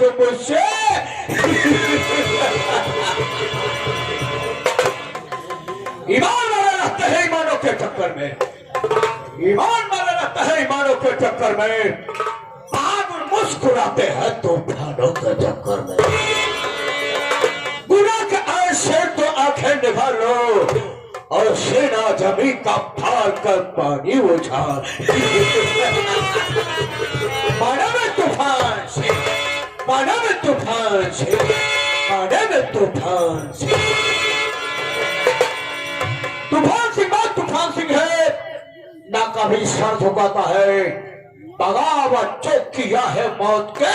तुम मुझसे? ईमान वाला रहता है ईमानों के चक्कर में, ईमान वाला रहता है ईमानों के चक्कर में, आग मुस्कुराते हैं तूफानों के चक्कर में। गुनाह के आए से तो आंखें निकालो और सेना जमी का फाड़ कर पानी उछाल। मानव तूफान से, मानव तूफान से, मानव तूफान से। तूफान सिंह बात तूफान सिंह है, ना कभी सर झुकाता है, बगावत जो किया है मौत के।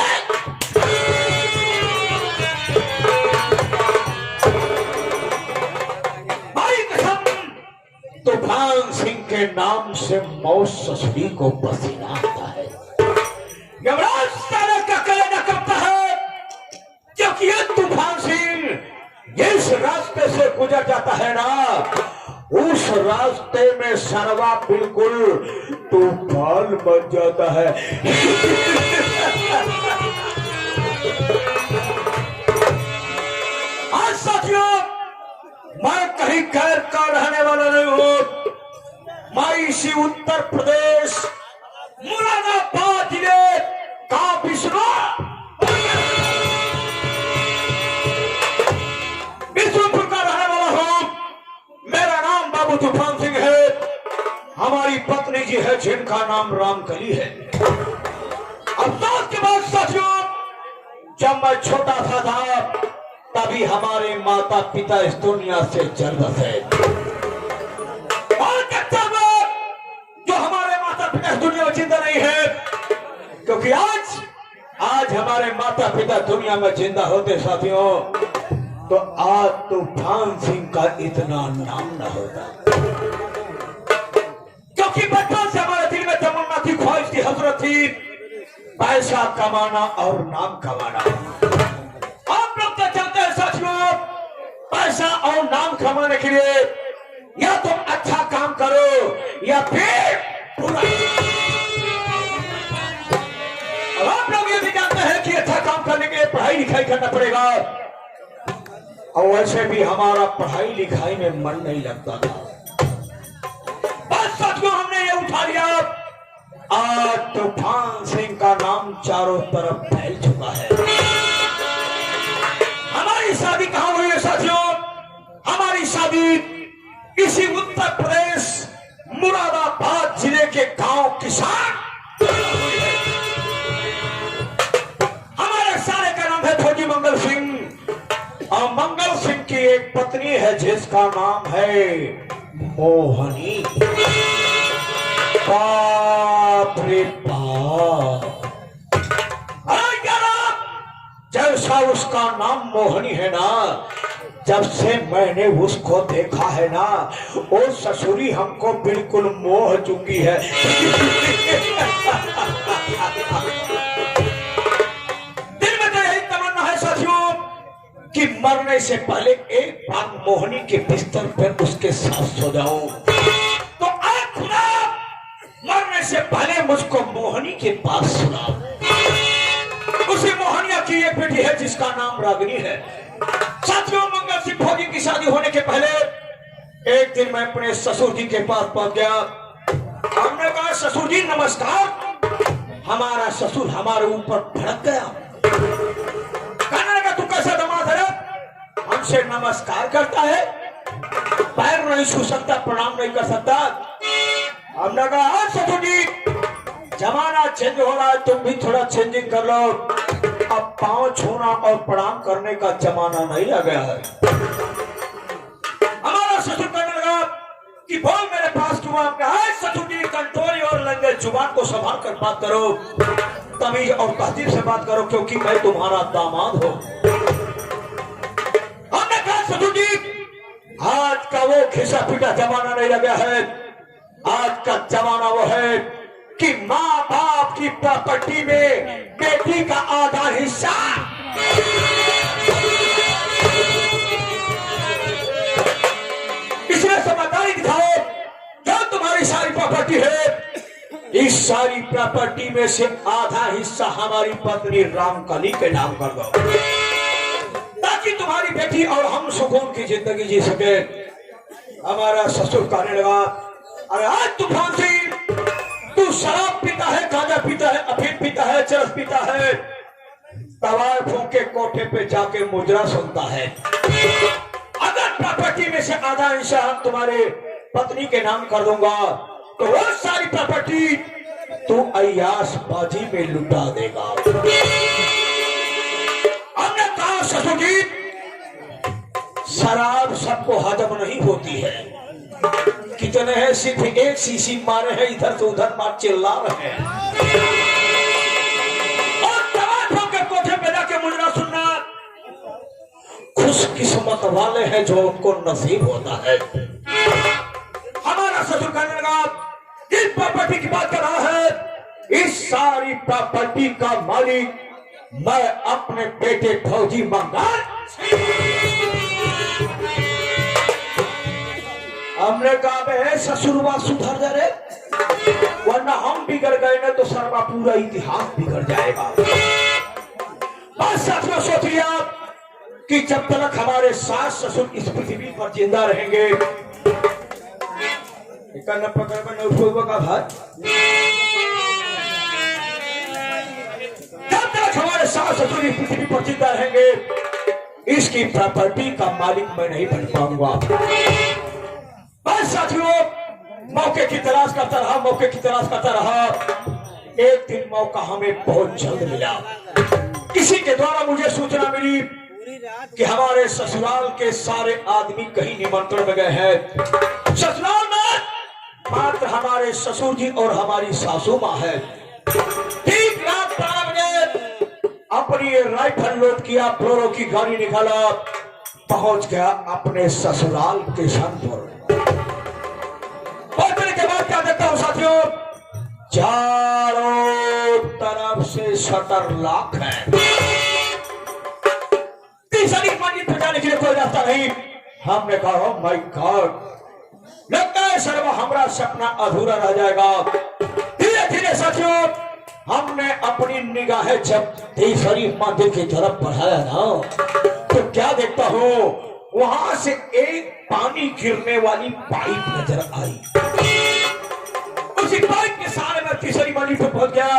भाई कसम, तूफान सिंह के नाम से मौत ससुरी को पसीना आता है। यमराज सारे का कलेजा कांपता है, क्योंकि ये तूफान सिंह जिस रास्ते से गुजर जाता है ना, उस रास्ते में सरवा बिल्कुल तूफान बन जाता है। आज साथियों, मैं कहीं गैर का रहने वाला नहीं हूं, मैं इसी उत्तर प्रदेश मुरादाबाद जिले का बिशनपुर का रहने वाला हूं। मेरा नाम बाबू तूफान सिंह है, हमारी पत्नी जी है जिनका नाम रामकली है। अफसोस के बाद साथियों, जब मैं छोटा सा था तभी हमारे माता पिता इस दुनिया से चल बसे। और कच्चा जो हमारे माता पिता इस दुनिया में जिंदा नहीं है, क्योंकि आज हमारे माता पिता दुनिया में जिंदा होते साथियों, तो आज तूफान सिंह का इतना नाम न होता। क्योंकि बचपन से हमारे दिल में तमन्ना थी, ख्वाहिश थी, हसरत थी, पैसा कमाना और नाम कमाना। आप लोग तो जानते हैं साथियों, पैसा और नाम कमाने के लिए या तुम अच्छा काम करो या फिर बुरा। अब आप लोग ये भी जानते हैं कि अच्छा काम करने के लिए पढ़ाई लिखाई करना पड़ेगा, और वैसे भी हमारा पढ़ाई लिखाई में मन नहीं लगता था। बस साथियों, हमने ये उठा लिया। आज तूफान सिंह का नाम चारों तरफ फैल चुका है। हमारी शादी कहां हुई है साथियों? हमारी शादी इसी उत्तर प्रदेश मुरादाबाद जिले के गांव किसान। हमारे साले का नाम है फौजी मंगल सिंह, और मंगल सिंह की एक पत्नी है जिसका नाम है मोहनी। बाप रे बाप, जैसा उसका नाम मोहनी है ना, जब से मैंने उसको देखा है ना, वो ससुरी हमको बिल्कुल मोह चुकी है। दिल में तो यही तमन्ना है साथियों कि मरने से पहले एक बार मोहनी के बिस्तर पर उसके साथ सो जाऊं। तो आज खुदा मरने से पहले मुझको मोहनी के पास सुना। उसी मोहनिया की एक बेटी है जिसका नाम रागिनी है। साथियों, मंगल सिंह फौजी की शादी होने के पहले एक दिन मैं अपने ससुर जी के पास पहुंच गया। हमने कहा, ससुर जी नमस्कार। हमारा ससुर हमारे ऊपर भड़क गया। कहने लगा, तू कैसा दामाद है, हमसे नमस्कार करता है, पैर नहीं छू सकता, प्रणाम नहीं कर सकता। हमने कहा, ससुर जी जमाना चेंज हो रहा है, तुम भी थोड़ा चेंजिंग कर लो। अब पांव छूना और प्रणाम करने का जमाना नहीं आ गया है। हमारा ससुर कहने लगा कि बोल मेरे पास क्यों आ गया है? ससुर जी, कंट्रोल और लंगेज जुबान को संभाल कर बात करो, तमीज और तहजीब से बात करो, क्योंकि मैं तुम्हारा दामाद हूं। हमने कहा, ससुर जी आज का वो घिसा पीटा जमाना नहीं लगा है। आज का जमाना वो है कि माँ बाप की प्रॉपर्टी में बेटी का आधा हिस्सा इसमें समझदारी दिखाओ। जो तुम्हारी सारी प्रॉपर्टी है, इस सारी प्रॉपर्टी में से आधा हिस्सा हमारी पत्नी रामकली के नाम कर दो, ताकि तुम्हारी बेटी और हम सुकून की जिंदगी जी सके। हमारा ससुर कहने लगा, अरे आज तूफान सिंह, तू शराब पीता है, गांजा पीता है, अफीम पीता है, चरस पीता है, तवाय फूंक के कोठे पे जाके मुजरा सुनता है। अगर प्रॉपर्टी में से आधा हिस्सा हम तुम्हारे पत्नी के नाम कर दूंगा तो वो सारी प्रॉपर्टी तू अय्यासबाजी में लुटा देगा। हमने कहा, ससुर जी, शराब सबको हजम नहीं होती है। कितने हैं सिर्फ एक शीशी मारे हैं, इधर से उधर मार चिल्ला रहे हैं, और तवाय फूंक के कोठे पे जाके मुजरा सुनना खुशकिस्मत वाले हैं जो उनको नसीब होता है। हमारा ससुर कहने लगा, जिस प्रॉपर्टी की बात कर रहा है, इस सारी प्रॉपर्टी का मालिक मैं अपने बेटे फौजी मंगाल। हमने कहा, बे ससुरवा सुधर जा रे, वरना हम बिगड़ गए ना तो सर्वा पूरा इतिहास बिगड़ जाएगा। बस साथियों, सोच लिया कि जब तक हमारे सास ससुर इस पृथ्वी पर जिंदा रहेंगे, पकड़ का भाई, जब तक हमारे सास ससुर इस पृथ्वी पर जिंदा रहेंगे, इसकी प्रॉपर्टी का मालिक मैं नहीं बन पाऊंगा। बस साथियों, मौके की तलाश करता रहा, मौके की तलाश करता रहा। एक दिन मौका हमें बहुत जल्द मिला। किसी के द्वारा मुझे सूचना मिली कि हमारे ससुराल के सारे आदमी कहीं निमंत्रण में गए हैं। ससुराल में मात्र हमारे ससुर जी और हमारी सासू माँ है। ठीक रात 12 बजे अपनी राइफल लोड किया, फ्लोरो की गाड़ी निकाला, पहुंच गया अपने ससुराल स्टेशन पर। पहुंचने के बाद क्या देखता हूं साथियों, चारों तरफ से शटर लॉक है, तीसरी मंजिल पर जाने के लिए कोई रास्ता नहीं। हमने कहा, ओह माय गॉड, लगता है सर्व हमारा सपना अधूरा रह जाएगा। धीरे धीरे साथियों, हमने अपनी निगाहें जब तीसरी मंजिल की तरफ बढ़ाया ना, तो क्या देखता हूं, वहां से एक पानी गिरने वाली पाइप नजर आई। उसी पाइप के सहारे में तीसरी मंजिल पर पहुंच गया।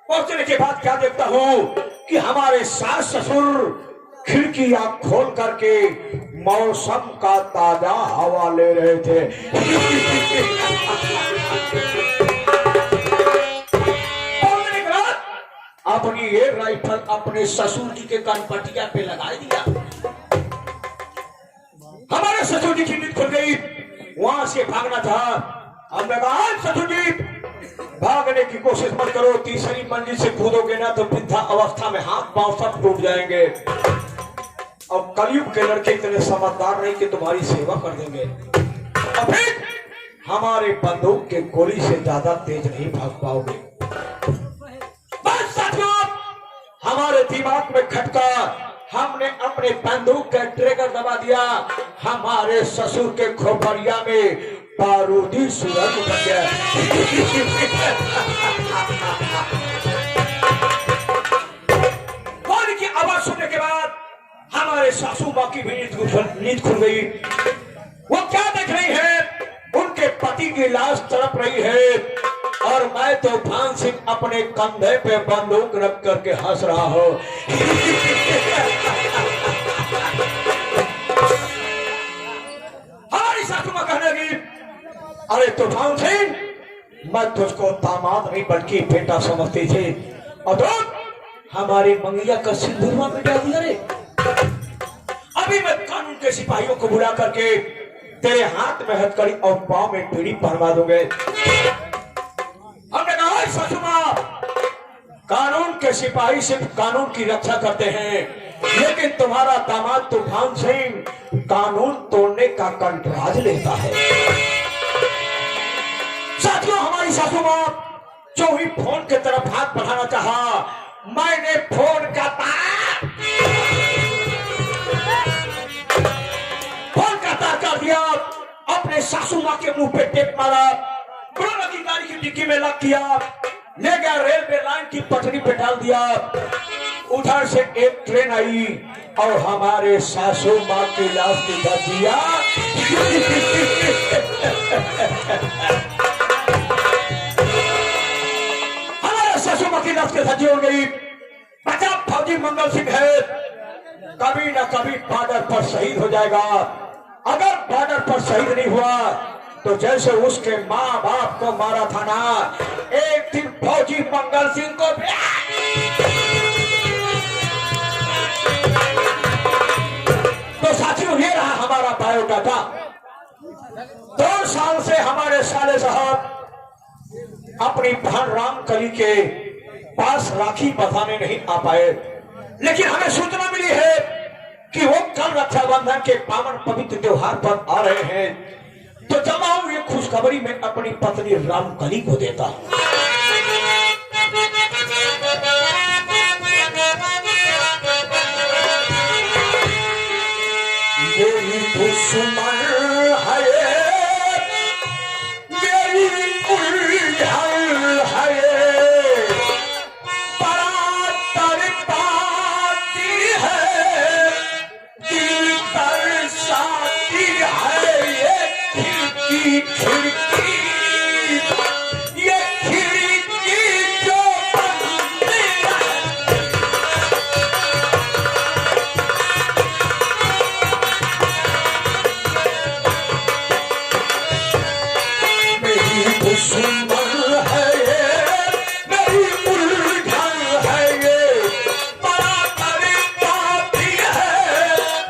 पहुंचने के बाद क्या देखता हूं कि हमारे सास ससुर खिड़कियां खोल करके मौसम का ताजा हवा ले रहे थे। अपनी ये राइफल अपने ससुर जी के कनपटिया पे लगा दिया। हमारे ससुर जी की नींद खुल गई, वहां से भागना था। हमने कहा, ससुर जी भागने की कोशिश मत करो, तीसरी मंजिल से कूदोगे ना तो वृद्धा अवस्था में हाथ पांव सब टूट जाएंगे। अब कलयुग के लड़के इतने समझदार नहीं कि तुम्हारी सेवा कर देंगे। अब फिर हमारे बंदूक के गोली से ज्यादा तेज नहीं भाग पाओगे। बस साथियों, हमारे दिमाग में खटका, हमने अपने बंदूक का ट्रिगर दबा दिया। हमारे ससुर के खोपड़िया में बारूदी सूरज उतर गया। गोली की आवाज सुनने के बाद हमारे सासू माँ की भी नींद खुल गई। वो क्या देख रही है, उनके पति की लाश तड़प रही है, और मैं तो भान सिंह अपने कंधे पे बंदूक रख करके हंस रहा हूं। हमारी सासू माँ कहने लगी, अरे तो भान सिंह, मैं तुझको दामाद नहीं बल्कि बेटा समझती थी, और तो हमारी मंगिया का सिंदूर मिटा दिया रे। अभी मैं कानून के सिपाहियों को बुला करके तेरे हाथ में हथकड़ी और पांव में पीढ़ी पहनवा दूंगे। हमने कहा, सासू मां, कानून के सिपाही सिर्फ कानून की रक्षा करते हैं, लेकिन तुम्हारा दामाद तूफान सिंह कानून तोड़ने का कंट्राज लेता है। साथियों, हमारी सासू मां जो ही फोन की तरफ हाथ बढ़ाना चाहा, मैंने फोन का तार कर दिया, अपने सासू मां के मुंह पे टेप मारा, फ्लोरो की गाड़ी की डिक्की में लग किया, ले गया रेलवे लाइन की पटरी पे डाल दिया। उधर से एक ट्रेन आई और हमारे सासू माँ की लाश दिखा दिया। हमारे सासू माँ की लाश के साथ हो गई। बचा फौजी मंगल सिंह है, कभी ना कभी बॉर्डर पर शहीद हो जाएगा। अगर बॉर्डर पर शहीद नहीं हुआ तो जैसे उसके माँ बाप को मारा था ना, एक दिन फौजी मंगल सिंह को भी। तो साथियों, ये रहा हमारा बायोडाटा। 2 साल से हमारे साले साहब अपनी बहन रामकली के पास राखी बंधाने नहीं आ पाए, लेकिन हमें सूचना मिली है कि वो कल रक्षाबंधन के पावन पवित्र त्योहार पर आ रहे हैं। तो जमाऊ ये खुशखबरी में अपनी पत्नी रामकली को देता हूं। मेरी दुश्मन है, मेरी उलझन है, बरातर पाती है, दिल तरसाती है। ये खिड़की, ये खिड़की जो बंद है। मेरी दुश्मन है ये, मेरी उलझन है ये, बराबर पाती है,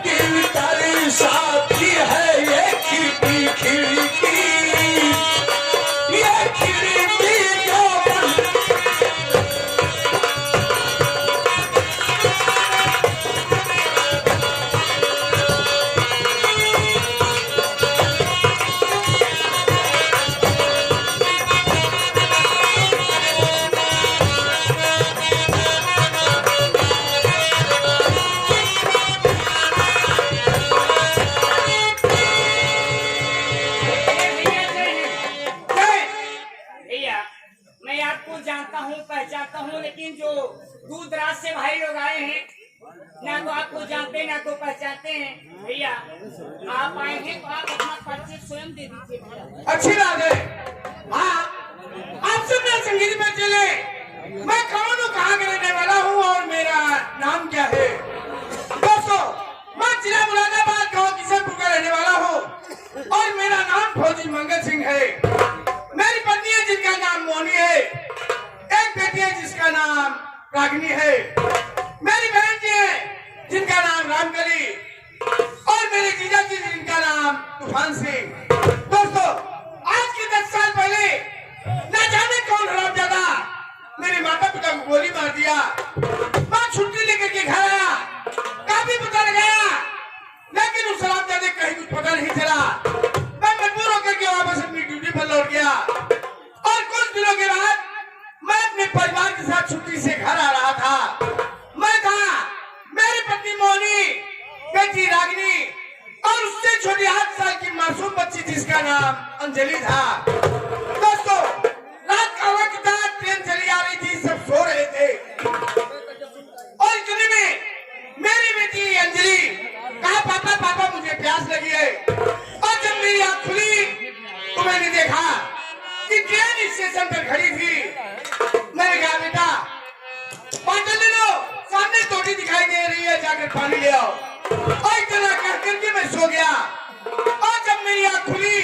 दिल तरसाती है। ये खिड़की, खिड़की, ये खिड़की जो बंद। मैं आपको जानता हूँ, पहचानता हूँ, लेकिन जो दूर दराज से भाई लोग आए हैं, ना तो आपको जानते ना तो पहचानते हैं। भैया आप आए हैं तो आप अपना परिचय स्वयं दे दीजिए भैया। अच्छी बात है। हाँ, आप सब मेरे संगीत में चले। मैं कौन हूँ, कहाँ के रहने वाला हूँ और मेरा नाम क्या है? दोस्तों, मैं जिला मुरादाबाद गाँव किशनपुर का रहने वाला हूँ और मेरा नाम फौजी मंगल सिंह है। मेरी पत्नी है जिनका नाम मोनी है, एक बेटी है जिसका नाम रागिनी है, मेरी बहन जी है जिनका नाम रामकली और मेरे जीजा जी जिनका नाम तूफान सिंह। दोस्तों, आज के 10 साल पहले न जाने कौन हरामजादा मेरे माता पिता को गोली मार दिया। मैं छुट्टी लेकर के घर आया, काफी पता लगाया, लेकिन उस हरामजादे कहीं कुछ पता नहीं चला। मैं मजबूर होकर के वापस अपनी ड्यूटी पर लौट गया और कुछ दिनों के बाद मैं अपने परिवार के साथ छुट्टी से घर आ रहा था। मैं था, मेरी पत्नी मोनी, बेटी रागिनी और उससे छोटी 8 साल की मासूम बच्ची जिसका नाम अंजलि था। दोस्तों, रात का वक्त था, ट्रेन चली आ रही थी, सब सो रहे थे और इतने में मेरी बेटी अंजलि कहा, पापा पापा मुझे प्यास लगी है। और जब मेरी आंख खुली तो मैंने देखा कि ट्रेन स्टेशन पर खड़ी थी। मैंने कहा, बेटा बॉटल ले लो, सामने टोटी दिखाई दे रही है, जाकर पानी ले आओ। और इतना कह करके मैं सो गया और जब मेरी आंख खुली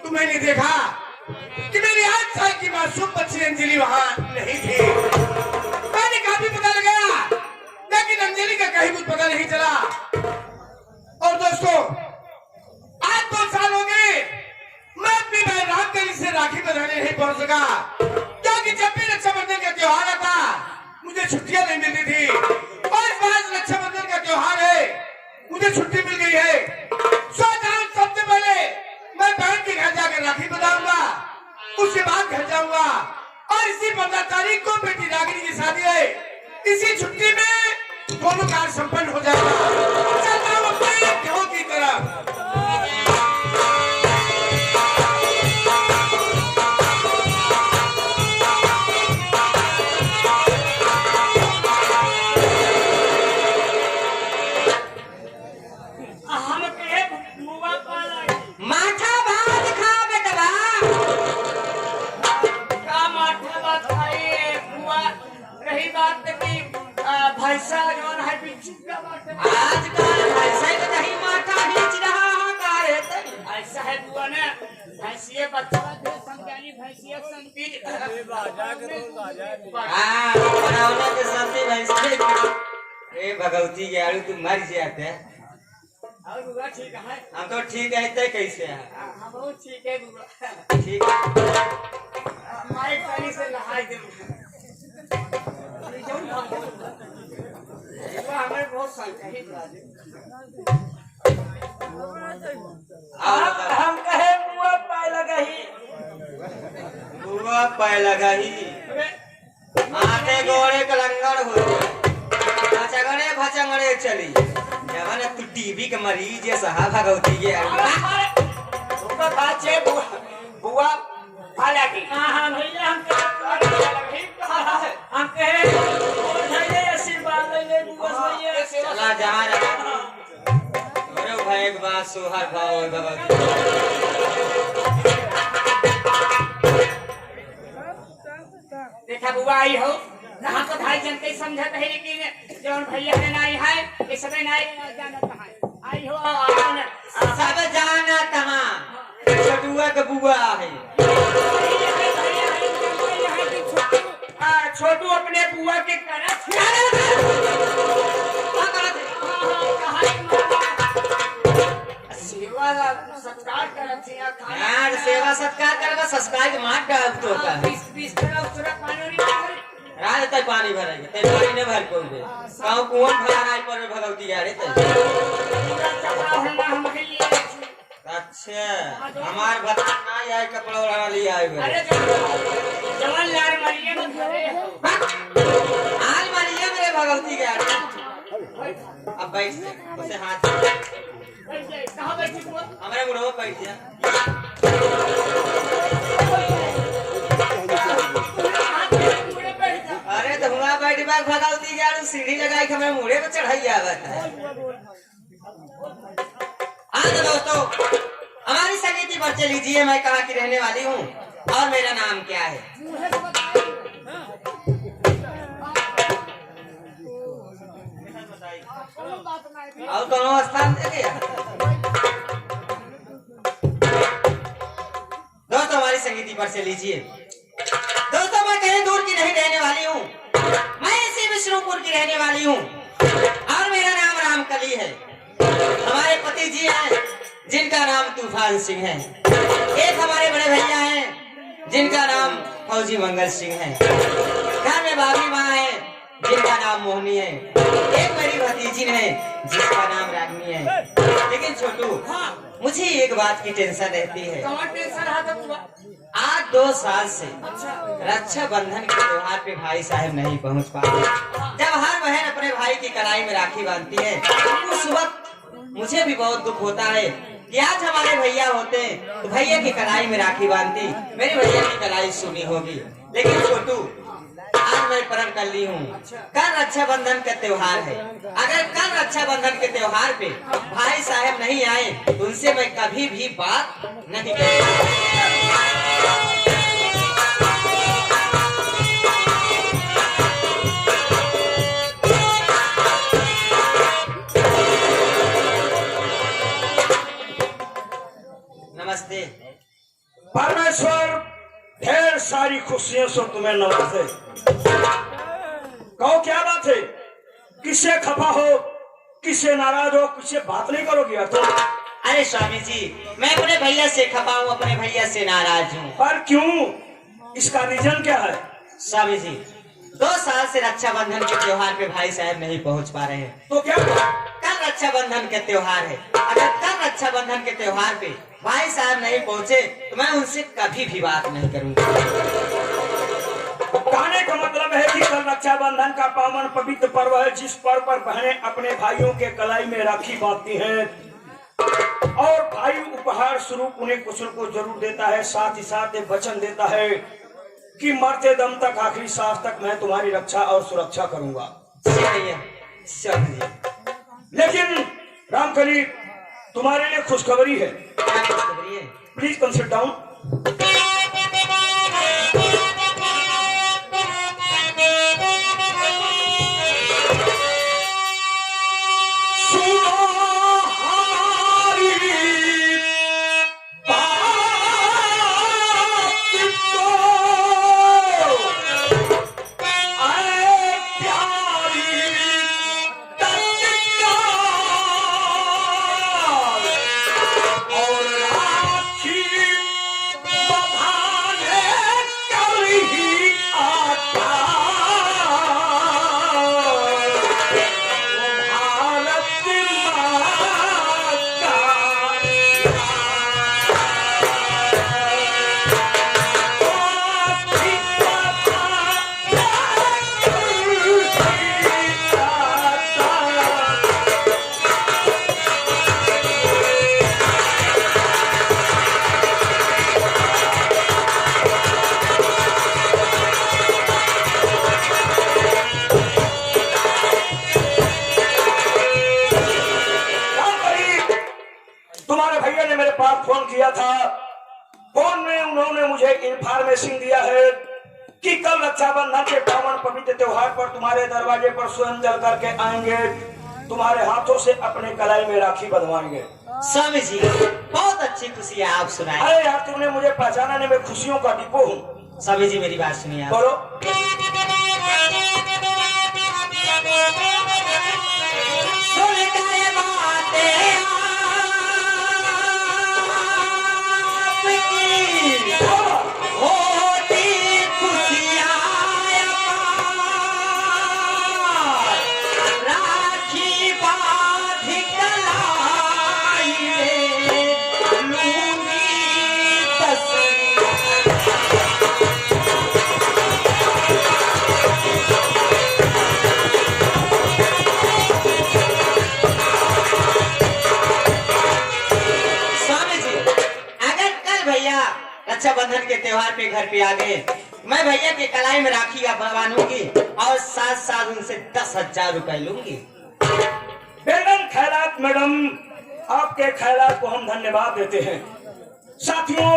तो मैंने देखा कि मेरी 8 साल की मासूम बच्ची अंजलि वहां नहीं थी। मैंने काफी पता लगाया, लेकिन अंजलि का कहीं कुछ पता नहीं चला। और दोस्तों, आज 2 साल हो गए, मैं अपनी बहन रामकली से राखी बंधाने नहीं पहुंच सका, क्योंकि जब भी रक्षाबंधन का त्योहार आता मुझे छुट्टियां नहीं मिलती थी और इस बार रक्षाबंधन का त्योहार है, मुझे छुट्टी मिल गई है। सोचा सबसे पहले मैं बहन के घर जाकर राखी बंधाऊंगा, उसके बाद घर जाऊंगा और इसी 15 तारीख को बेटी रागिनी की शादी है। इसी छुट्टी में दोनों कार्य संपन्न हो जाएगा। चलता हूं अपने गांव की तरफ। चुपका बात आजकल ऐसा ही नहीं माथा खींच रहा कारे तई। ऐसा है बुआ ना भैंसिया बच्चा दे संज्ञानी भैंसिया संपीत बनावना के सामने भैंस ए भगवती के आलू तुम मर जाते हैं। और बुआ ठीक है हम तो ठीक है ते कैसे है? हम बहुत ठीक है बुआ ठीक है माई पानी से नहाई दे बुआ हमें बहुत शौक है अब हम कहे बुआ पाए लगाही बुआ पाए लगाही आते गोड़े कलंगड़ हो भचंगड़े भचंगड़े चली जवन तू टीबी के मरीज है सहा भगवती के उसका बाचे बुआ बुआ भाला की हां भैया हम कहे भैया आशीर्वाद ले बुआ भैया चला जहां रहा अरे भाई एक बात सुहार भाव भगवती देखा बुआ आई हो यहाँ तो भाई जन के समझत है लेकिन जौन भैया है नहीं है ये सब नहीं जानत है आई हो सब जाना तहां छोटुआ के बुआ है छोटू अपने बुआ के करत सेवा सत्कार करत है यार सेवा सत्कार करबा संस्कार के मार डाल तो का 20 तरह उतरा पानी नहीं राज तक पानी भरेगा ते पानी न भर कोई दे गांव कुआं भरा नहीं पर भगवती यारे ते अच्छा हमार बता ना आए कपड़ा वाला लिया आए अरे जवान लाल मरिया में घरे आज मारिए मेरे भगवती के यारे अब बैठ से उसे हाथ कहां बैठी तू हमारे मुड़ो बैठ जा अरे तो हुआ बैठ बाग भगवती के यार सीढ़ी लगाई के हमें मुड़े पे चढ़ाई आवत है। आज दोस्तों हमारी समिति पर चल लीजिए मैं कहाँ की रहने वाली हूँ और मेरा नाम क्या है। और कौन स्थान दे गया दोस्तों हमारी संगीति पर से लीजिए। दोस्तों मैं कहीं दूर की नहीं रहने वाली हूँ मैं इसी विष्णुपुर की रहने वाली हूँ और मेरा नाम रामकली है। हमारे पति जी हैं जिनका नाम तूफान सिंह है। एक हमारे बड़े भैया हैं जिनका नाम फौजी मंगल सिंह है। घर में भाभी माँ है जिनका नाम मोहनी है। एक मेरी भतीजी है जिसका नाम रागनी है। लेकिन छोटू मुझे एक बात की टेंशन रहती है। आज 2 साल से रक्षा बंधन के त्योहार पे भाई साहब नहीं पहुंच पाए। जब हर बहन अपने भाई की कलाई में राखी बांधती है उस वक्त मुझे भी बहुत दुख होता है कि आज हमारे भैया होते तो भैया की कलाई में राखी बांधती मेरे भैया की कलाई सुनी होगी। लेकिन छोटू आज मैं प्रण कर ली हूँ कल रक्षाबंधन का त्योहार है। अगर कल रक्षाबंधन के त्योहार पे भाई साहब नहीं आए तो उनसे मैं कभी भी बात नहीं करूँगा। नमस्ते परमेश्वर ढेर सारी खुशियों से तुम्हें नवाजे। कहो क्या बात है, किससे खफा हो, किससे नाराज हो, किससे बात नहीं करोगे यार तुम? अरे स्वामी जी मैं अपने भैया से खपा हूँ अपने भैया से नाराज हूँ। पर क्यों, इसका रीजन क्या है? स्वामी जी 2 साल से रक्षाबंधन के त्योहार पे भाई साहब नहीं पहुँच पा रहे हैं। तो क्या कल रक्षाबंधन के त्योहार है। अगर कल रक्षाबंधन के त्योहार पे भाई साहब नहीं पहुँचे तो मैं उनसे कभी भी बात नहीं करूँगा। कहने का मतलब है कि कल रक्षाबंधन का पावन पवित्र पर्व है जिस पर्व पर बहनें अपने भाइयों के कलाई में राखी बांधती हैं और भाई उपहार स्वरूप उन्हें कुछ को जरूर देता है। साथ ही साथ एक वचन देता है कि मरते दम तक आखिरी सांस तक मैं तुम्हारी रक्षा और सुरक्षा करूंगा। लेकिन रामकली तुम्हारे लिए खुशखबरी है। Please come sit down. Pass phone किया था। फोन में उन्होंने मुझे इंफॉर्मेशन दिया है कि कल रक्षाबंधन के पावन पवित्र त्योहार पर तुम्हारे दरवाजे पर स्वयं जल करके आएंगे, तुम्हारे हाथों से अपने कलाई में राखी बंधवाएंगे। स्वामी जी बहुत अच्छी खुशी है, आप सुनाए। अरे यार, तुमने मुझे पहचानने में खुशियों का डिपो हूँ। स्वामी जी मेरी बात सुनिए आप। बोलो। रक्षाबंधन के त्योहार पे घर पे आ गए, मैं भैया के कलाई में राखी का बनवाऊंगी और साथ साथ उनसे 10,000 रुपए लूंगी। बेगम खैरात मैडम, आपके खैरात को हम धन्यवाद देते हैं। साथियों,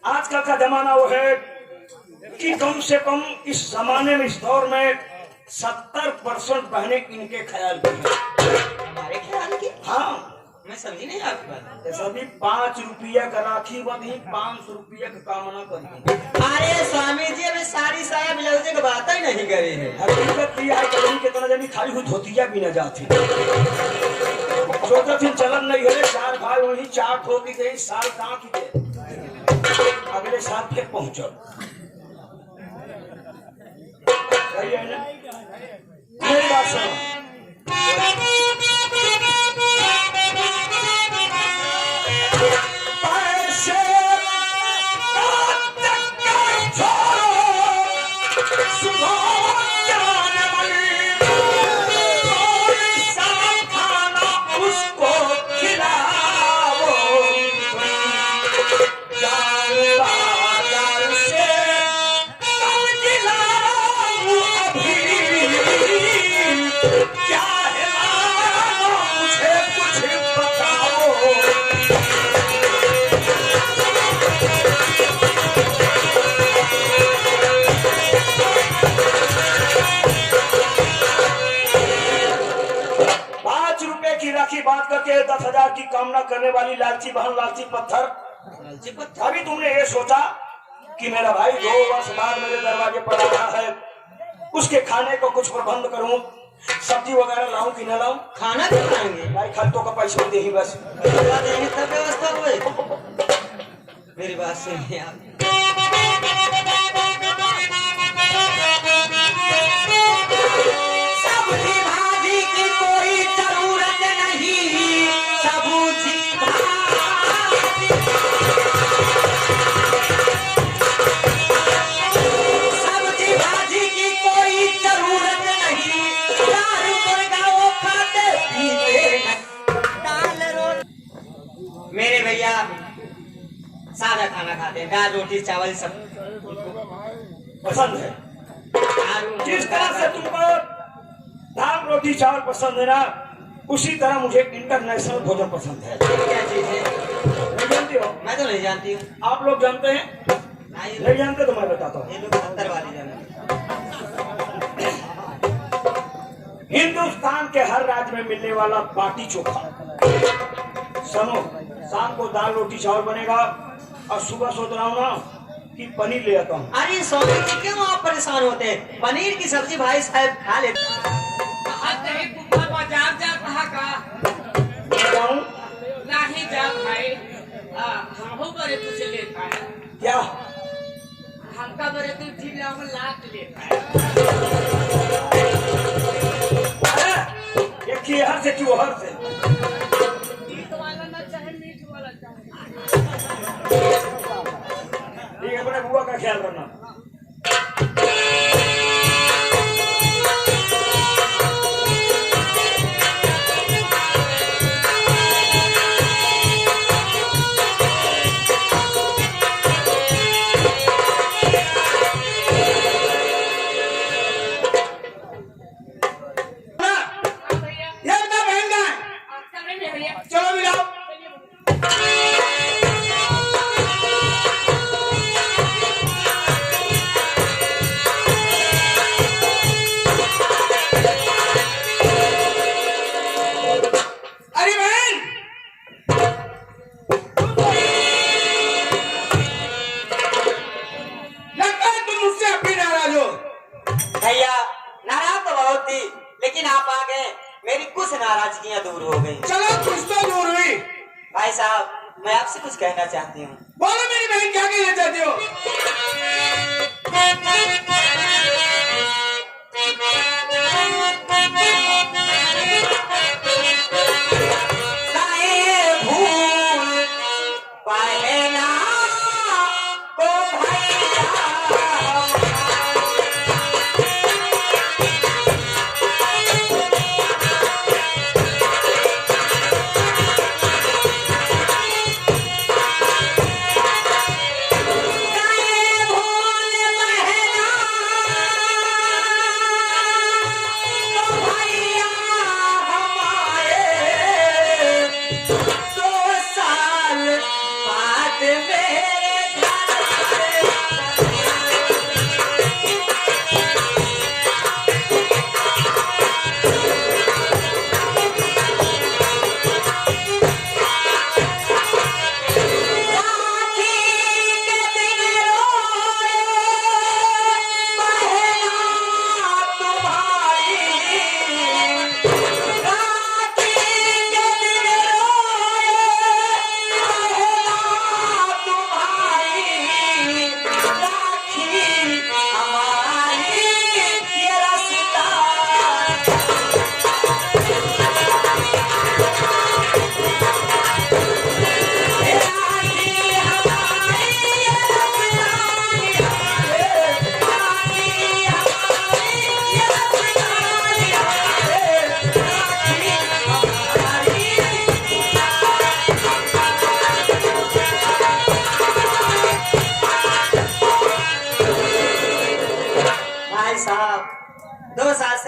आजकल का जमाना वो है कि कम से कम इस जमाने में, इस दौर में 70% बहने इनके ख्याल की है। हमारे ख्याल की? हाँ, मैं समझी नहीं आपकी बात। सभी 5 रुपया का राखी बनी, 500 रुपया का कामना करी। अरे स्वामी जी अभी साड़ी साया ब्लाउज की बात ही नहीं करी है। हकीकत ये है कि के तना जमी खाली हुई धोतिया भी न जाती। सोचा थी चलन नहीं है, 4 भाई वही 4 धोती गई, साल कहाँ की थे। अगले साल फिर पहुंचो। सही है ना? मेरी बात सुनो। बात करके 10,000 की कामना करने वाली लालची बहन, लालची पत्थर। अभी तुमने ये सोचा कि मेरा भाई 2 वर्ष बाद मेरे दरवाजे पर आ रहा है, उसके खाने को कुछ प्रबंध करूं, सब्जी वगैरह लाऊं कि न लाऊं। खाना भी खाएंगे भाई, खर्चों का पैसा दे ही बस। तब व्यवस्था हुए। मेरी बात सुनिए आप। सब्जी भाजी की कोई जरूरत नहीं, सब्जी भाजी की कोई जरूरत नहीं, दारू मुर्गा खाते पीते दाल रोटी। मेरे भैया सादा खाना खाते हैं, दाल रोटी चावल सब पसंद है। जिस तरह से तुमको दाल रोटी चावल पसंद है ना, उसी तरह मुझे इंटरनेशनल भोजन पसंद है। क्या चीज है? नहीं जानती हो? मैं तो नहीं जानती हूँ। आप लोग जानते हैं? नहीं जानते तो मैं बताता हूँ। ये लोग 70 वाले जानते। हिंदुस्तान के हर राज्य में मिलने वाला बाटी चोखा। सुनो, शाम को दाल रोटी चावल बनेगा और सुबह सोच रहा हूँ ना कि पनीर ले आता हूँ। अरे स्वामी जी क्यों आप परेशान होते हैं? पनीर की सब्जी भाई साहब खा लेते। बाजार जा कहा का नहीं जा भाई, हमको बड़े कुछ लेता है क्या? हमका बड़े तू जिला में लात लेता है। एक ही हर से क्यों हर से? मीट वाला ना चाहे मीट वाला चाहे। ठीक है, अपने बुआ का ख्याल रखना। ये ना बहन का है। चलो मिलाओ। दूर हो गई। चलो कुछ तो दूर हुई। भाई साहब मैं आपसे कुछ कहना चाहती हूँ। बोलो मेरी बहन क्या कहना चाहती हो?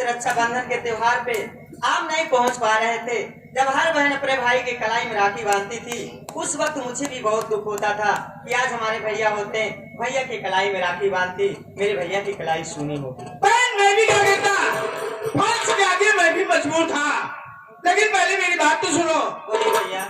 रक्षाबंधन के त्योहार पे आप नहीं पहुंच पा रहे थे। जब हर बहन अपने भाई की कलाई में राखी बांधती थी उस वक्त मुझे भी बहुत दुख होता था कि आज हमारे भैया होते, भैया की कलाई में राखी बांधती, मेरे भैया की कलाई सूनी होती। बहन मैं भी क्या कहता, फर्ज के आगे मैं भी मजबूर था, लेकिन पहले मेरी बात तो सुनो। बोलिए भैया।